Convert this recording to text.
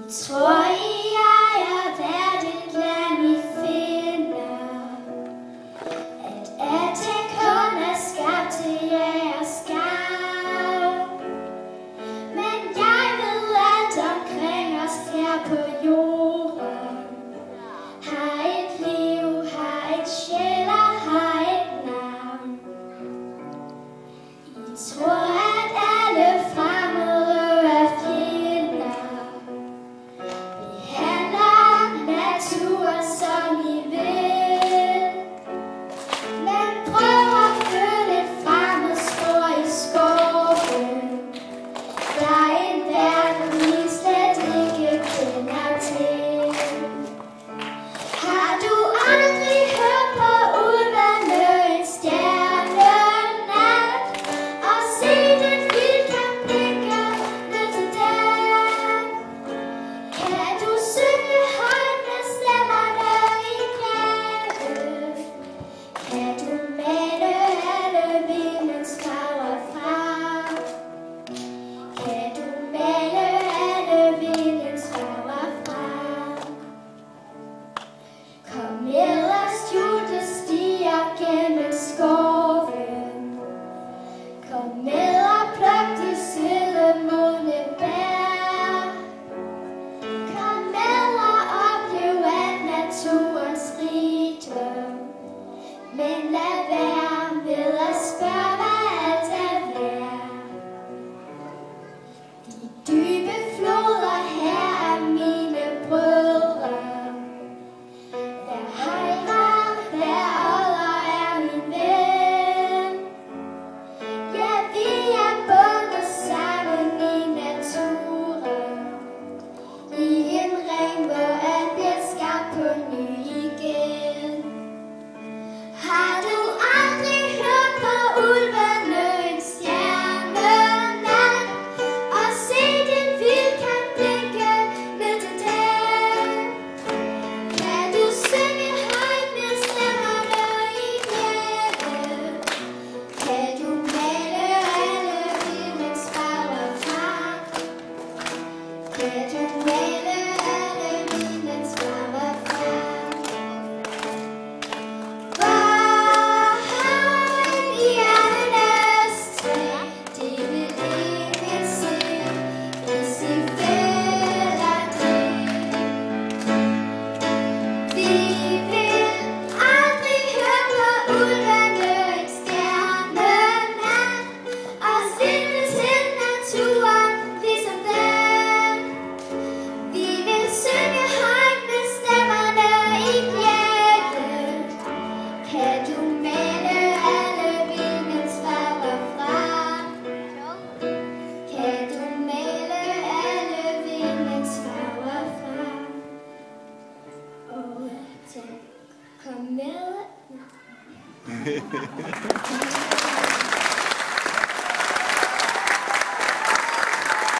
Tror I, jeg er værd et land, I finder? At alting kun er skabt til jeres skab. Men jeg ved alt omkring os her på jorden. Har et liv, har et sjæl og har et navn. I tror, at alle fremmede er fjender. Som I vil, men prøv at føle et fremmed spor i skoven. Der er en verden, I slet ikke kender til. Har du aldrig hørt på ulvene en stjernenat og set et vildkamp blinke ned til den? Kan du synge højt med stemmerne? Kan du male alle vindens farver fra? Kan du male alle vindens farver fra? Kom med og skjulte stier gennem skoven. Kom med og pluk de søde modne bær. Kom med og oplev alt naturens rigdom. Men lad være med at spørge, hvad alt er værd. De dybe floder her er mine brødre. Hver hejre, hver odder er min ven. Ja, vi er bundet sammen i naturen. I en ring, hvor alt bliver skabt på ny igen. Har du aldrig hørt på ulvene en stjernenat og set en vildkamp blinke ned til den? Kan du synge højt med stemmerne i bjerget? Kan du male alle vindens farver fra? Kan du male alle vindens farver fra? Kom med.